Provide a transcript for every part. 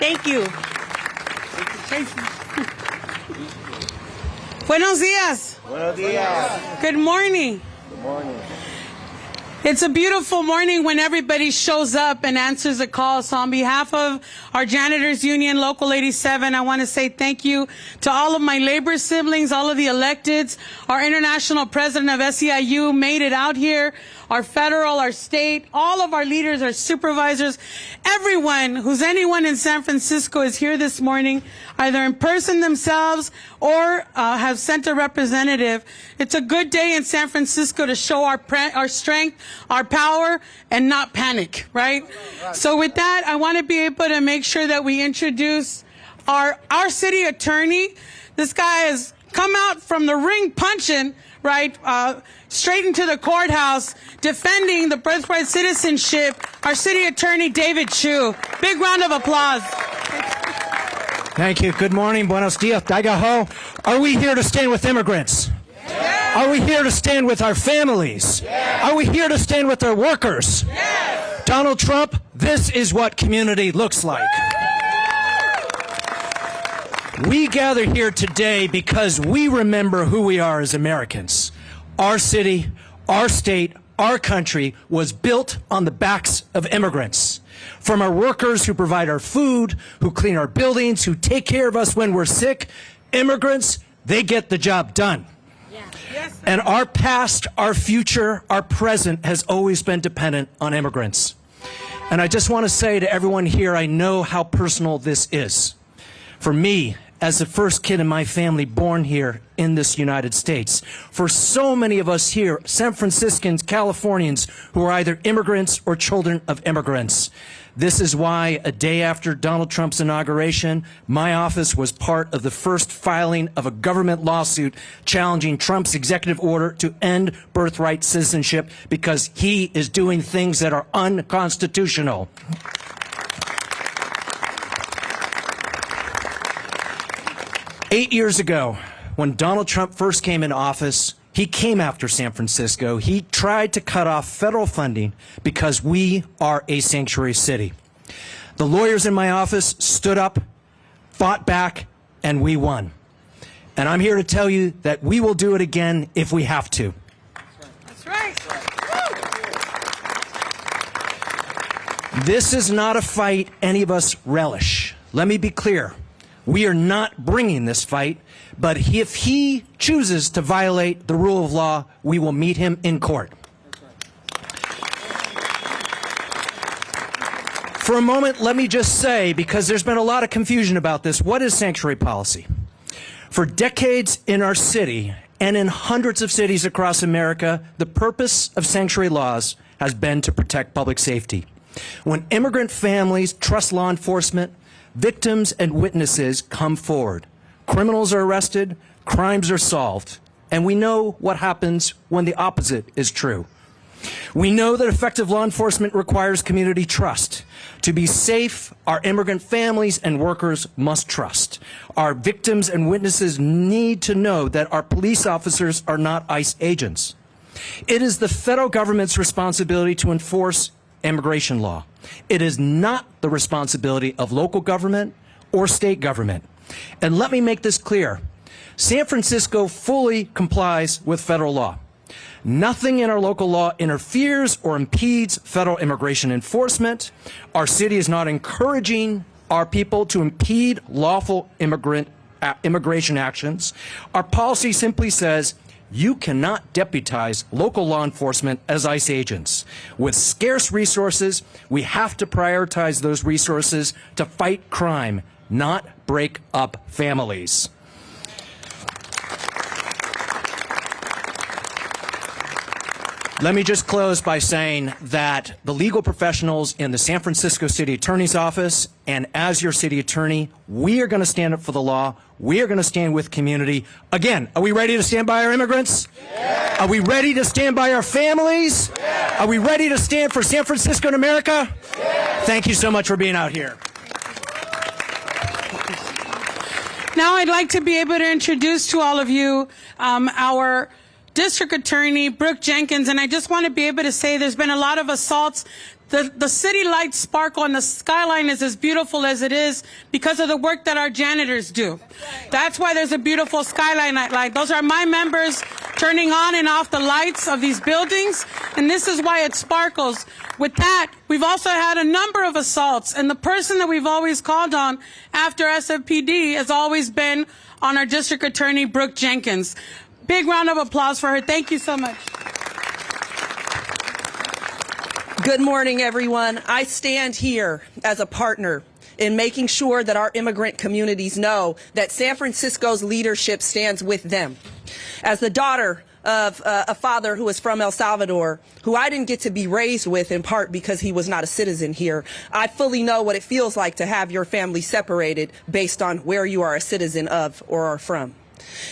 Thank you. Buenos días. Buenos días. Good morning. Good morning. It's a beautiful morning when everybody shows up and answers the call. So on behalf of our Janitors Union, Local 87, I want to say thank you to all of my labor siblings, all of the electeds, our international president of SEIU made it out here, our federal, our state, all of our leaders, our supervisors, everyone who's anyone in San Francisco is here this morning, either in person themselves or have sent a representative. It's a good day in San Francisco to show our strength, our power, and not panic, right? So with that, I want to be able to make sure that we introduce our city attorney. This guy has come out from the ring punching, right, straight into the courthouse, defending the birthright citizenship, our city attorney, David Chu. Big round of applause. Thank you. Good morning. Buenos dias. Daigaho. Are we here to stand with immigrants? Yes. Are we here to stand with our families? Yes. Are we here to stand with our workers? Yes. Donald Trump, this is what community looks like. We gather here today because we remember who we are as Americans. Our city, our state, our country was built on the backs of immigrants. From our workers who provide our food, who clean our buildings, who take care of us when we're sick, immigrants, they get the job done. Yeah. Yes, and our past, our future, our present has always been dependent on immigrants. And I just want to say to everyone here, I know how personal this is. For me, as the first kid in my family born here in this United States, for so many of us here, San Franciscans, Californians, who are either immigrants or children of immigrants. This is why a day after Donald Trump's inauguration, my office was part of the first filing of a government lawsuit challenging Trump's executive order to end birthright citizenship because he is doing things that are unconstitutional. Eight years ago, when Donald Trump first came into office, he came after San Francisco. He tried to cut off federal funding because we are a sanctuary city. The lawyers in my office stood up, fought back, and we won. And I'm here to tell you that we will do it again if we have to. that's right. This is not a fight any of us relish. Let me be clear. We are not bringing this fight, but if he chooses to violate the rule of law, we will meet him in court. For a moment, let me just say, because there's been a lot of confusion about this, what is sanctuary policy? For decades in our city and in hundreds of cities across America, the purpose of sanctuary laws has been to protect public safety. When immigrant families trust law enforcement, victims and witnesses come forward. Criminals are arrested, crimes are solved, and we know what happens when the opposite is true. We know that effective law enforcement requires community trust. To be safe, our immigrant families and workers must trust. Our victims and witnesses need to know that our police officers are not ICE agents. It is the federal government's responsibility to enforce immigration law. It is not the responsibility of local government or state government. And let me make this clear. San Francisco fully complies with federal law. Nothing in our local law interferes or impedes federal immigration enforcement. Our city is not encouraging our people to impede lawful immigration actions. Our policy simply says you cannot deputize local law enforcement as ICE agents. With scarce resources, we have to prioritize those resources to fight crime, not break up families. Let me just close by saying that the legal professionals in the San Francisco City Attorney's Office and as your city attorney, we are going to stand up for the law. We are going to stand with community. Again, are we ready to stand by our immigrants? Yeah. Are we ready to stand by our families? Yeah. Are we ready to stand for San Francisco and America? Yeah. Thank you so much for being out here. Now I'd like to be able to introduce to all of you our District Attorney, Brooke Jenkins, and I just want to be able to say there's been a lot of assaults The city lights sparkle and the skyline is as beautiful as it is because of the work that our janitors do. That's why there's a beautiful skyline light. Those are my members turning on and off the lights of these buildings, and this is why it sparkles. With that, we've also had a number of assaults, and the person that we've always called on after SFPD has always been on our district attorney, Brooke Jenkins. Big round of applause for her. Thank you so much. Good morning, everyone. I stand here as a partner in making sure that our immigrant communities know that San Francisco's leadership stands with them. As the daughter of a father who is from El Salvador, who I didn't get to be raised with in part because he was not a citizen here, I fully know what it feels like to have your family separated based on where you are a citizen of or are from.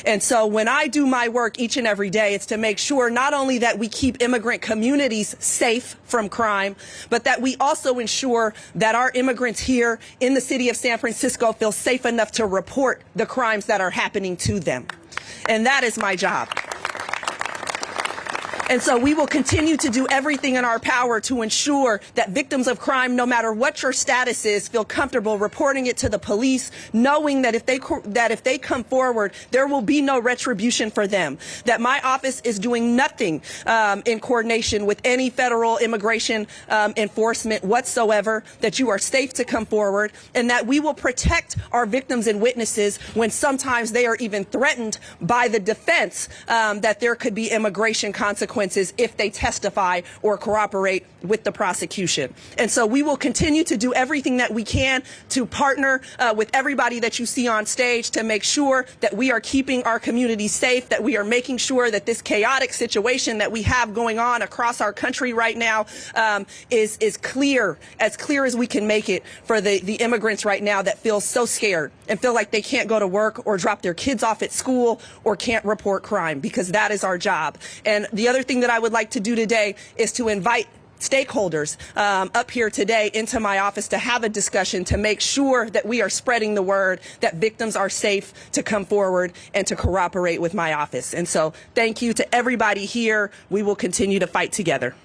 And so when I do my work each and every day, it's to make sure not only that we keep immigrant communities safe from crime, but that we also ensure that our immigrants here in the city of San Francisco feel safe enough to report the crimes that are happening to them. And that is my job. And so we will continue to do everything in our power to ensure that victims of crime, no matter what your status is, feel comfortable reporting it to the police, knowing that if they come forward, there will be no retribution for them. That my office is doing nothing in coordination with any federal immigration enforcement whatsoever, that you are safe to come forward, and that we will protect our victims and witnesses when sometimes they are even threatened by the defense that there could be immigration consequences if they testify or cooperate with the prosecution. And so we will continue to do everything that we can to partner with everybody that you see on stage to make sure that we are keeping our communities safe, that we are making sure that this chaotic situation that we have going on across our country right now is clear as we can make it for the immigrants right now that feel so scared and feel like they can't go to work or drop their kids off at school or can't report crime, because that is our job. And the other thing that I would like to do today is to invite stakeholders up here today into my office to have a discussion to make sure that we are spreading the word that victims are safe to come forward and to cooperate with my office. And so thank you to everybody here. We will continue to fight together.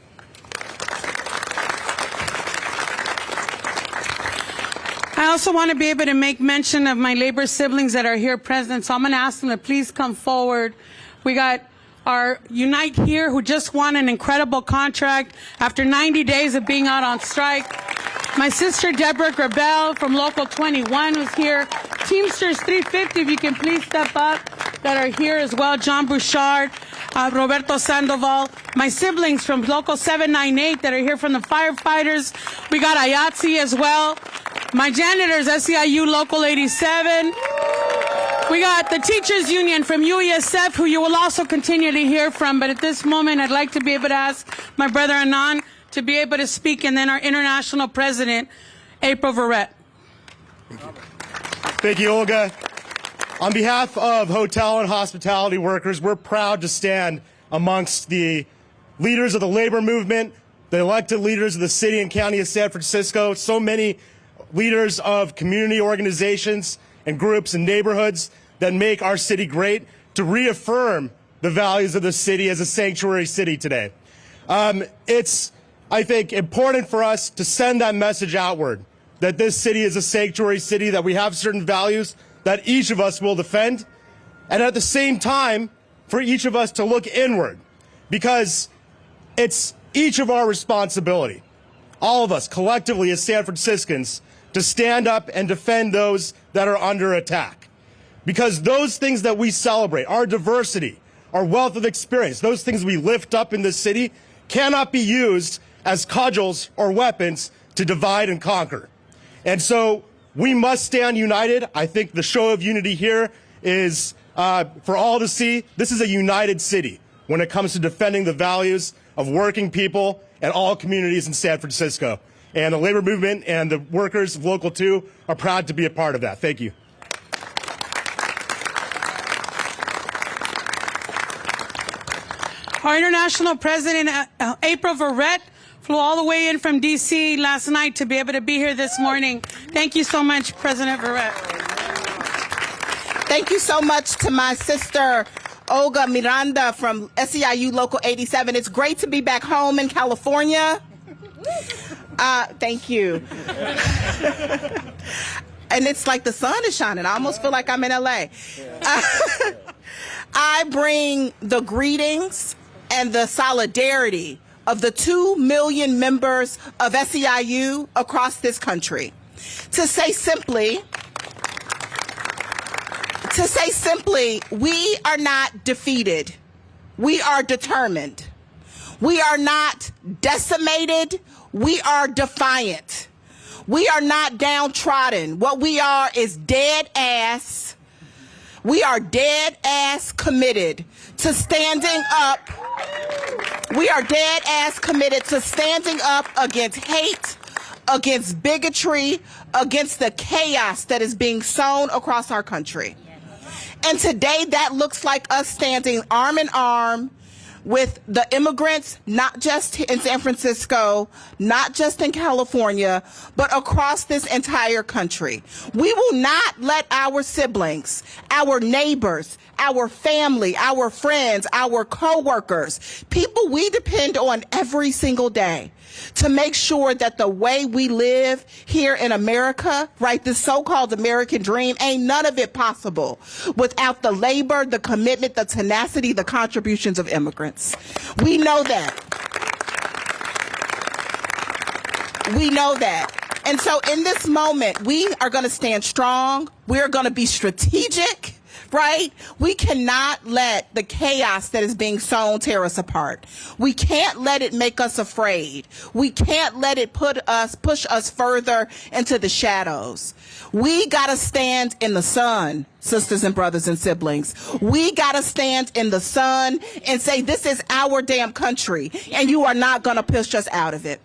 I also want to be able to make mention of my labor siblings that are here present, so I'm going to ask them to please come forward. We got our Unite Here, who just won an incredible contract after 90 days of being out on strike. My sister Deborah Grabel from Local 21 was here. Teamsters 350, if you can please step up, that are here as well. John Bouchard, Roberto Sandoval. My siblings from Local 798 that are here from the firefighters. We got Ayatsi as well. My janitors, SEIU Local 87. We got the Teachers Union from UESF, who you will also continue to hear from. But at this moment, I'd like to be able to ask my brother Anand to be able to speak, and then our international president, April Verrett. Thank you, Olga. On behalf of hotel and hospitality workers, we're proud to stand amongst the leaders of the labor movement, the elected leaders of the city and county of San Francisco, so many leaders of community organizations and groups and neighborhoods that make our city great, to reaffirm the values of the city as a sanctuary city today. It's, I think, important for us to send that message outward, that this city is a sanctuary city, that we have certain values that each of us will defend, and at the same time, for each of us to look inward, because it's each of our responsibility, all of us collectively as San Franciscans, to stand up and defend those that are under attack. Because those things that we celebrate, our diversity, our wealth of experience, those things we lift up in this city, cannot be used as cudgels or weapons to divide and conquer. And so we must stand united. I think the show of unity here is for all to see. This is a united city when it comes to defending the values of working people and all communities in San Francisco. And the labor movement and the workers of Local 2 are proud to be a part of that. Thank you. Our international president, April Verrett, flew all the way in from D.C. last night to be able to be here this morning. Thank you so much, President Verrett. Thank you so much to my sister, Olga Miranda from SEIU Local 87. It's great to be back home in California. Thank you. And it's like the sun is shining. I almost feel like I'm in LA. I bring the greetings and the solidarity of the 2 million members of SEIU across this country to say simply, we are not defeated. We are determined. We are not decimated. We are defiant. We are not downtrodden. What we are is dead ass. We are dead ass committed to standing up. We are dead ass committed to standing up against hate, against bigotry, against the chaos that is being sown across our country. And today that looks like us standing arm in arm with the immigrants, not just in San Francisco, not just in California, but across this entire country. We will not let our siblings, our neighbors, our family, our friends, our co-workers, people we depend on every single day to make sure that the way we live here in America, right, this so-called American dream, ain't none of it possible without the labor, the commitment, the tenacity, the contributions of immigrants. We know that. We know that. And so in this moment, we are going to stand strong. We're going to be strategic. Right? We cannot let the chaos that is being sown tear us apart. We can't let it make us afraid. We can't let it push us further into the shadows. We gotta stand in the sun, sisters and brothers and siblings. We gotta stand in the sun and say, this is our damn country, and you are not gonna push us out of it.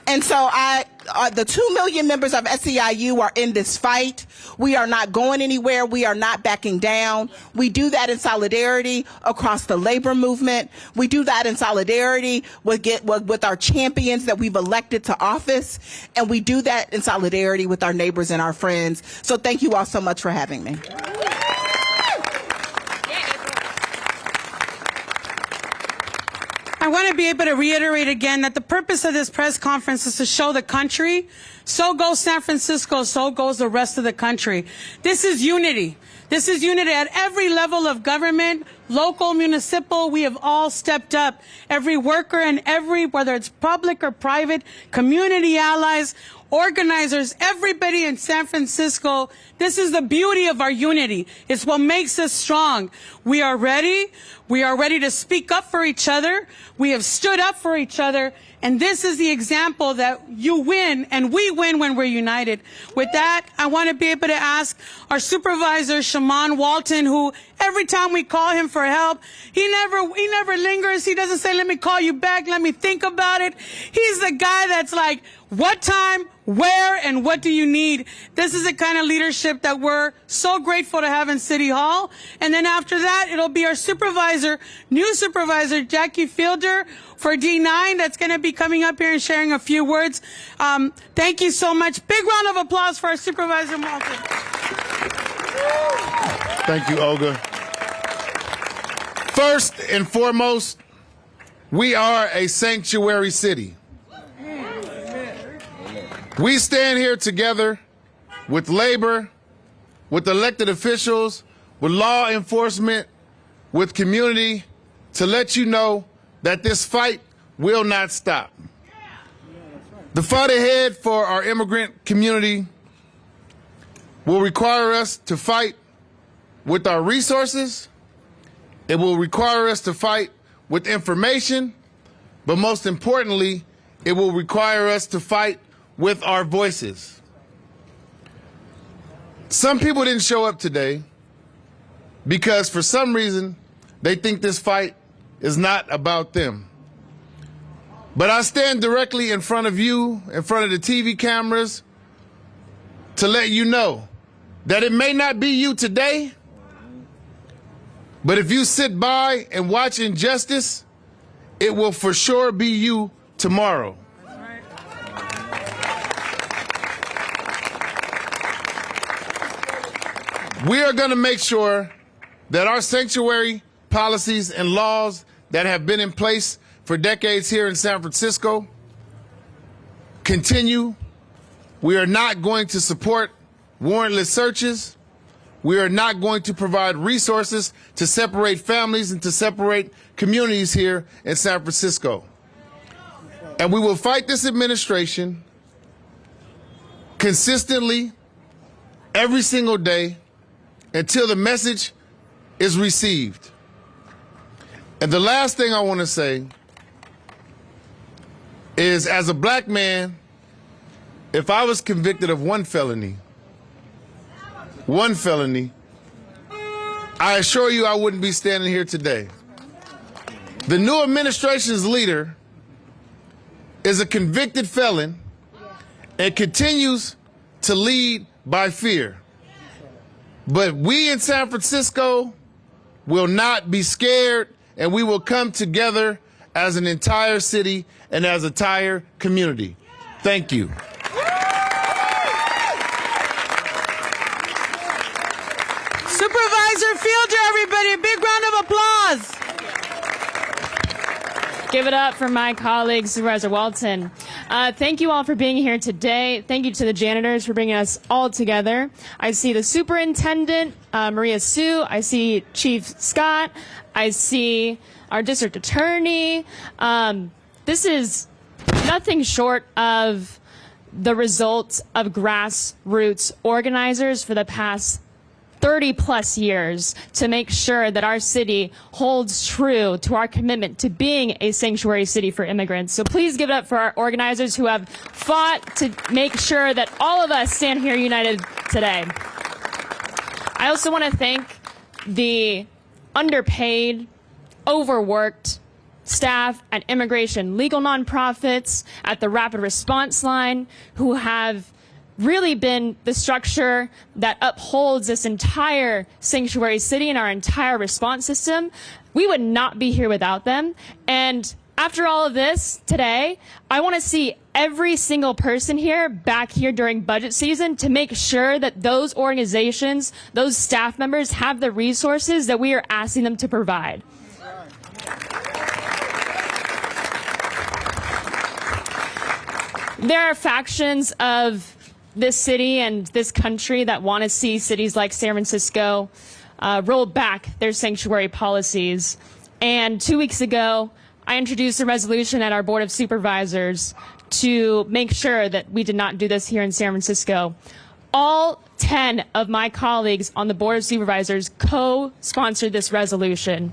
And so the 2 million members of SEIU are in this fight. We are not going anywhere. We are not backing down. We do that in solidarity across the labor movement. We do that in solidarity with our champions that we've elected to office. And we do that in solidarity with our neighbors and our friends. So thank you all so much for having me. I want to be able to reiterate again that the purpose of this press conference is to show the country, so goes San Francisco, so goes the rest of the country. This is unity. This is unity at every level of government, local, municipal. We have all stepped up. Every worker and whether it's public or private, community allies, organizers, everybody in San Francisco. This is the beauty of our unity. It's what makes us strong. We are ready. We are ready to speak up for each other. We have stood up for each other. And this is the example that you win and we win when we're united. With that, I want to be able to ask our supervisor, Shaman Walton, who every time we call him for help, he never lingers. He doesn't say, let me call you back. Let me think about it. He's the guy that's like, what time, where, and what do you need? This is the kind of leadership that we're so grateful to have in City Hall. And then after that, it'll be our supervisor, new supervisor, Jackie Fielder, for D9, that's going to be coming up here and sharing a few words. Thank you so much. Big round of applause for our supervisor, Walton. Thank you, Olga. First and foremost, we are a sanctuary city. We stand here together with labor, with elected officials, with law enforcement, with community to let you know that this fight will not stop. The fight ahead for our immigrant community will require us to fight with our resources. It will require us to fight with information, but most importantly, it will require us to fight with our voices. Some people didn't show up today because for some reason they think this fight is not about them. But I stand directly in front of you, in front of the TV cameras, to let you know that it may not be you today, but if you sit by and watch injustice, it will for sure be you tomorrow. We are going to make sure that our sanctuary policies and laws that have been in place for decades here in San Francisco continue. We are not going to support warrantless searches. We are not going to provide resources to separate families and to separate communities here in San Francisco. And we will fight this administration consistently every single day until the message is received. And the last thing I want to say is, as a black man, if I was convicted of one felony, I assure you I wouldn't be standing here today. The new administration's leader is a convicted felon and continues to lead by fear. But we in San Francisco will not be scared, and we will come together as an entire city and as an entire community. Thank you. Supervisor Fielder, everybody, a big round of applause. Give it up for my colleague, Supervisor Walton. Thank you all for being here today. Thank you to the janitors for bringing us all together. I see the superintendent, Maria Sue. I see Chief Scott. I see our district attorney. This is nothing short of the result of grassroots organizers for the past 30 plus years to make sure that our city holds true to our commitment to being a sanctuary city for immigrants. So please give it up for our organizers who have fought to make sure that all of us stand here united today. I also want to thank the underpaid, overworked staff at immigration legal nonprofits, at the Rapid Response Line, who have really been the structure that upholds this entire sanctuary city and our entire response system. We would not be here without them. And after all of this today, I want to see every single person here back here during budget season to make sure that those organizations, those staff members have the resources that we are asking them to provide. There are factions of this city and this country that want to see cities like San Francisco roll back their sanctuary policies. And 2 weeks ago, I introduced a resolution at our Board of Supervisors to make sure that we did not do this here in San Francisco. All 10 of my colleagues on the Board of Supervisors co-sponsored this resolution.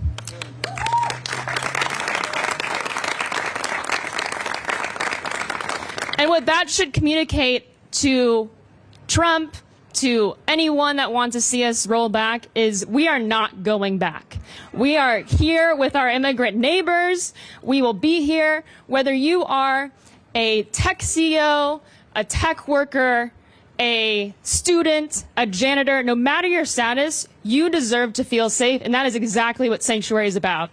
And what that should communicate to Trump, to anyone that wants to see us roll back, is we are not going back. We are here with our immigrant neighbors. We will be here whether you are a tech CEO, a tech worker, a student, a janitor. No matter your status, you deserve to feel safe, and that is exactly what Sanctuary is about.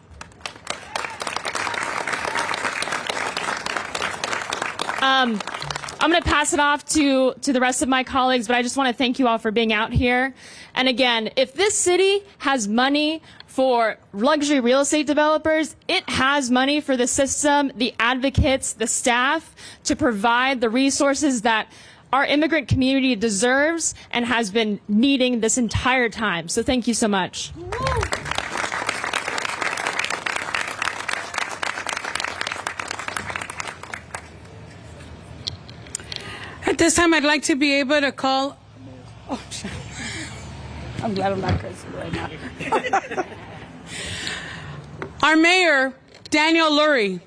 I'm going to pass it off to the rest of my colleagues, but I just want to thank you all for being out here. And again, if this city has money for luxury real estate developers, it has money for the system, the advocates, the staff to provide the resources that our immigrant community deserves and has been needing this entire time. So thank you so much. At this time, I'd like to be able to call. Oh, I'm glad I'm not cursing right now. Our mayor, Daniel Lurie.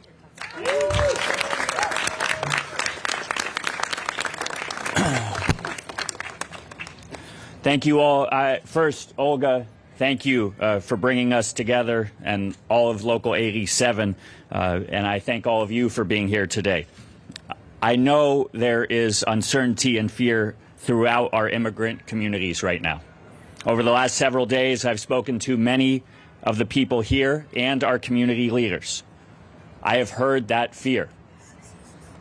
Thank you all. First, Olga, thank you for bringing us together, and all of Local 87, and I thank all of you for being here today. I know there is uncertainty and fear throughout our immigrant communities right now. Over the last several days, I've spoken to many of the people here and our community leaders. I have heard that fear.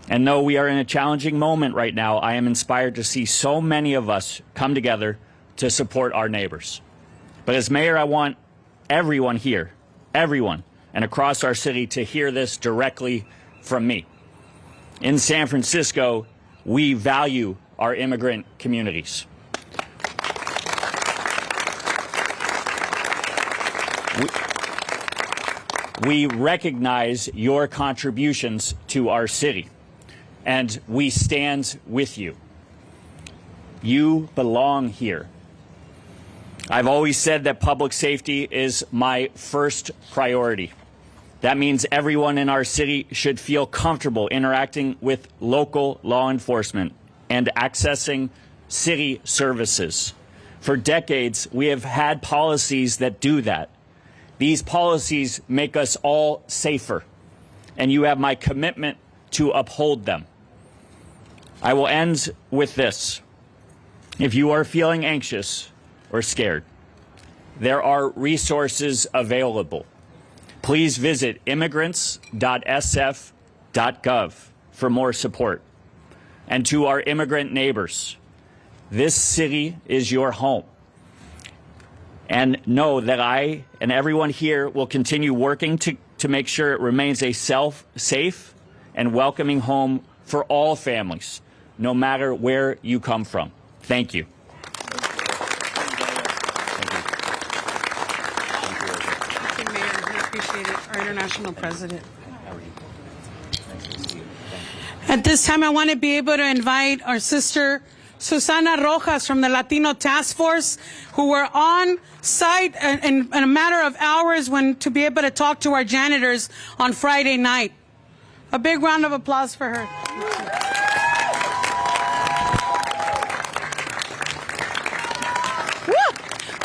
And though we are in a challenging moment right now, I am inspired to see so many of us come together to support our neighbors. But as mayor, I want everyone here, everyone, and across our city to hear this directly from me. In San Francisco, we value our immigrant communities. We recognize your contributions to our city, and we stand with you. You belong here. I've always said that public safety is my first priority. That means everyone in our city should feel comfortable interacting with local law enforcement and accessing city services. For decades, we have had policies that do that. These policies make us all safer, and you have my commitment to uphold them. I will end with this. If you are feeling anxious or scared, there are resources available. Please visit immigrants.sf.gov for more support. And to our immigrant neighbors, this city is your home. And know that I and everyone here will continue working to make sure it remains a safe and welcoming home for all families, no matter where you come from. Thank you. Thank you, Mayor. We appreciate it. Our international president. At this time, I want to be able to invite our sister Susana Rojas from the Latino Task Force, who were on site in a matter of hours to be able to talk to our janitors on Friday night. A big round of applause for her.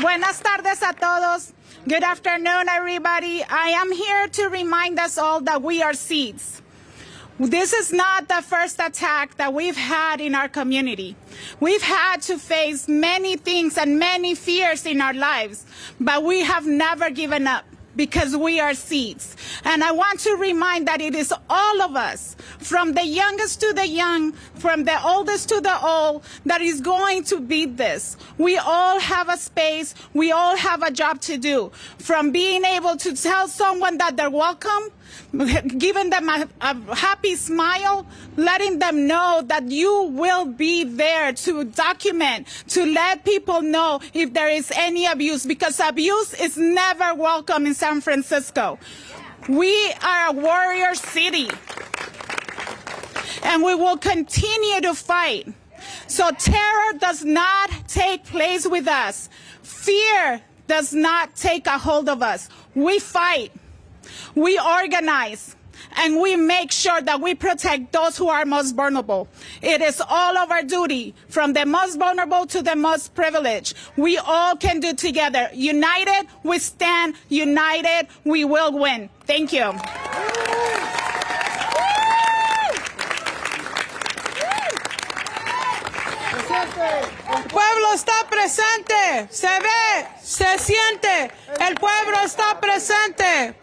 Buenas tardes a todos. Good afternoon, everybody. I am here to remind us all that we are seeds. This is not the first attack that we've had in our community. We've had to face many things and many fears in our lives, but we have never given up because we are seeds. And I want to remind that it is all of us, from the youngest to the young, from the oldest to the old, that is going to beat this. We all have a space. We all have a job to do. From being able to tell someone that they're welcome, giving them a happy smile, letting them know that you will be there to document, to let people know if there is any abuse, because abuse is never welcome in San Francisco. We are a warrior city, and we will continue to fight. So terror does not take place with us. Fear does not take a hold of us. We fight. We organize, and we make sure that we protect those who are most vulnerable. It is all of our duty, from the most vulnerable to the most privileged. We all can do together. United, we stand. United, we will win. Thank you. El pueblo está presente. Se ve, se siente. El pueblo está presente.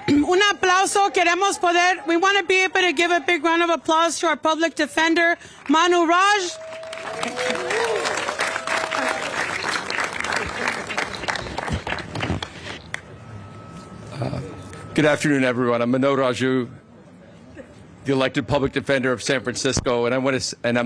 Un aplauso. Queremos poder. We want to be able to give a big round of applause to our public defender, Manu Raj. Good afternoon, everyone. I'm Manoj Raju, the elected public defender of San Francisco, and I'm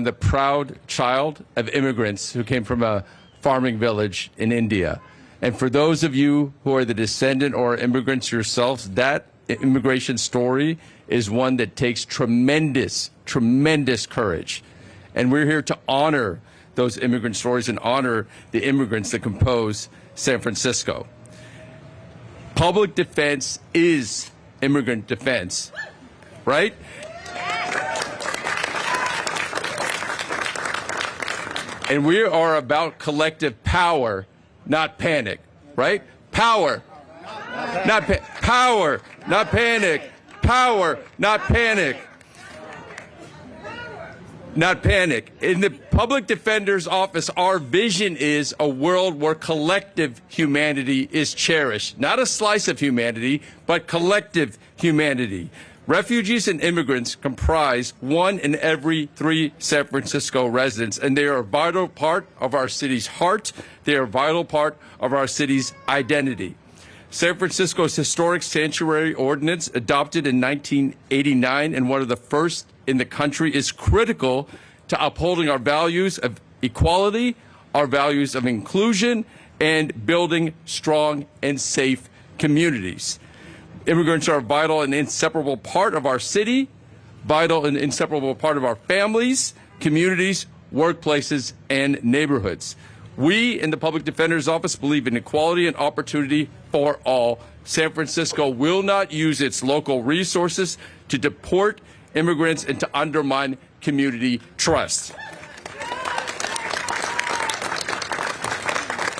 the proud child of immigrants who came from a farming village in India. And for those of you who are the descendant or immigrants yourselves, that immigration story is one that takes tremendous, tremendous courage. And we're here to honor those immigrant stories and honor the immigrants that compose San Francisco. Public defense is immigrant defense, right? And we are about collective power, not panic, right? Power, not power, not panic. Power, not panic. Not panic. In the public defender's office, our vision is a world where collective humanity is cherished. Not a slice of humanity, but collective humanity. Refugees and immigrants comprise 1 in every 3 San Francisco residents, and they are a vital part of our city's heart. They are a vital part of our city's identity. San Francisco's historic sanctuary ordinance, adopted in 1989 and one of the first in the country is critical to upholding our values of equality, our values of inclusion, and building strong and safe communities. Immigrants are a vital and inseparable part of our city, vital and inseparable part of our families, communities, workplaces, and neighborhoods. We in the Public Defender's Office believe in equality and opportunity for all. San Francisco will not use its local resources to deport immigrants and to undermine community trust.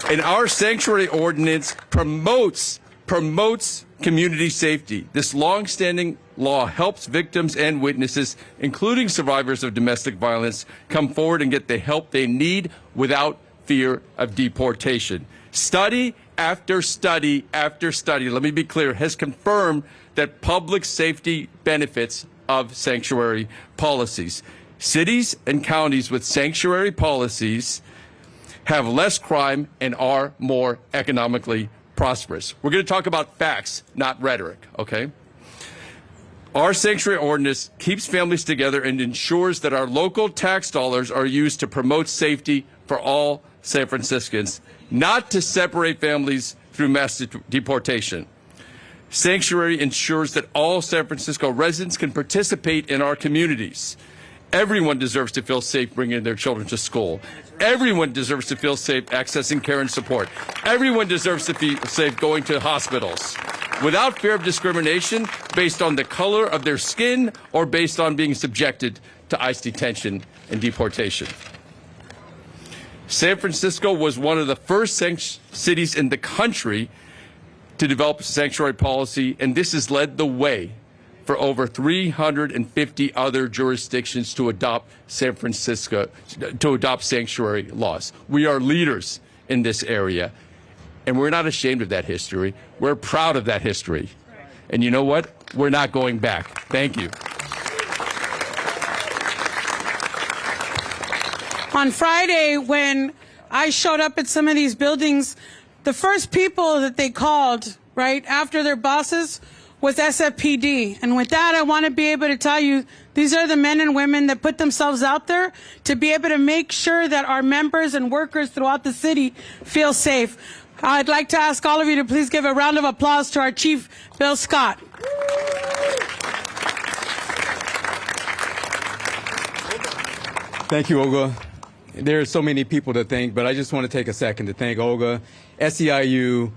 And our sanctuary ordinance promotes community safety. This long-standing law helps victims and witnesses, including survivors of domestic violence, come forward and get the help they need without fear of deportation. Study after study after study, let me be clear, has confirmed that public safety benefits of sanctuary policies. Cities and counties with sanctuary policies have less crime and are more economically prosperous. We're going to talk about facts, not rhetoric, okay? Our sanctuary ordinance keeps families together and ensures that our local tax dollars are used to promote safety for all San Franciscans, not to separate families through mass deportation. Sanctuary ensures that all San Francisco residents can participate in our communities. Everyone deserves to feel safe bringing their children to school. Everyone deserves to feel safe accessing care and support. Everyone deserves to feel safe going to hospitals without fear of discrimination based on the color of their skin or based on being subjected to ICE detention and deportation. San Francisco was one of the first cities in the country to develop a sanctuary policy, and this has led the way for over 350 other jurisdictions to adopt sanctuary laws. We are leaders in this area, and we're not ashamed of that history. We're proud of that history. And you know what? We're not going back. Thank you. On Friday, when I showed up at some of these buildings, the first people that they called, right, after their bosses was SFPD. And with that, I want to be able to tell you, these are the men and women that put themselves out there to be able to make sure that our members and workers throughout the city feel safe. I'd like to ask all of you to please give a round of applause to our Chief, Bill Scott. Thank you, Olga. There are so many people to thank, but I just want to take a second to thank Olga, SEIU,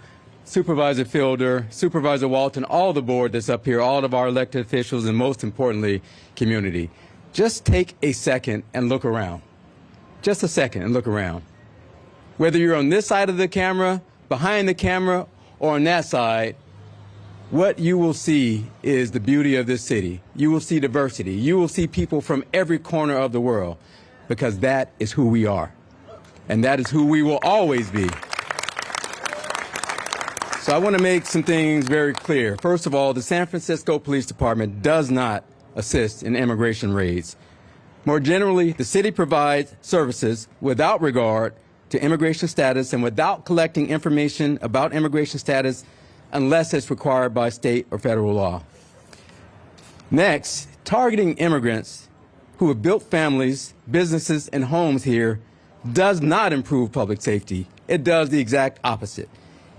Supervisor Fielder, Supervisor Walton, all the board that's up here, all of our elected officials, and most importantly, community. Just take a second and look around. Just a second and look around. Whether you're on this side of the camera, behind the camera, or on that side, what you will see is the beauty of this city. You will see diversity. You will see people from every corner of the world, because that is who we are. And that is who we will always be. So I want to make some things very clear. First of all, the San Francisco Police Department does not assist in immigration raids. More generally, the city provides services without regard to immigration status and without collecting information about immigration status unless it's required by state or federal law. Next, targeting immigrants who have built families, businesses, and homes here does not improve public safety. It does the exact opposite.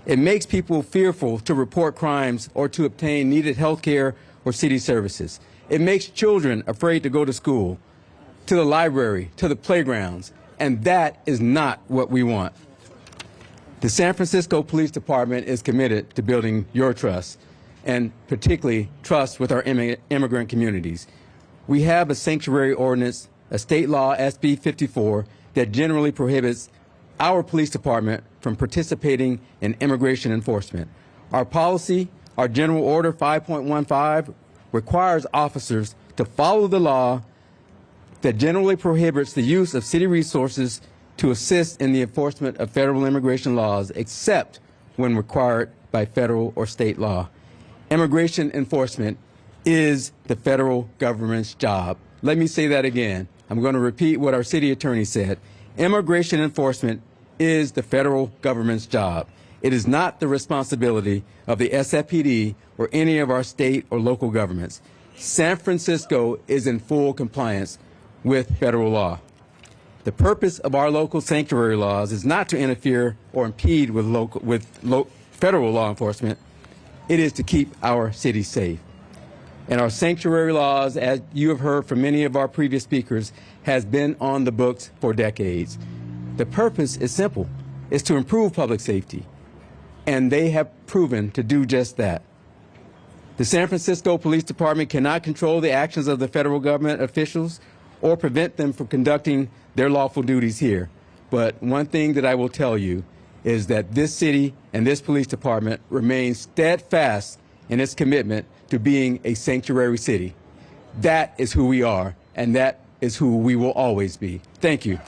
It makes people fearful to report crimes or to obtain needed health care or city services. It makes children afraid to go to school, to the library, to the playgrounds, and that is not what we want. The San Francisco Police Department is committed to building your trust, and particularly trust with our immigrant communities. We have a sanctuary ordinance, a state law, SB 54, that generally prohibits our police department from participating in immigration enforcement. Our policy, our General Order 5.15, requires officers to follow the law that generally prohibits the use of city resources to assist in the enforcement of federal immigration laws, except when required by federal or state law. Immigration enforcement is the federal government's job. Let me say that again. I'm going to repeat what our city attorney said. Immigration enforcement is the federal government's job. It is not the responsibility of the SFPD or any of our state or local governments. San Francisco is in full compliance with federal law. The purpose of our local sanctuary laws is not to interfere or impede with federal law enforcement. It is to keep our city safe. And our sanctuary laws, as you have heard from many of our previous speakers, has been on the books for decades. The purpose is simple. It's to improve public safety. And they have proven to do just that. The San Francisco Police Department cannot control the actions of the federal government officials or prevent them from conducting their lawful duties here. But one thing that I will tell you is that this city and this police department remains steadfast in its commitment to being a sanctuary city. That is who we are, and that is who we will always be. Thank you.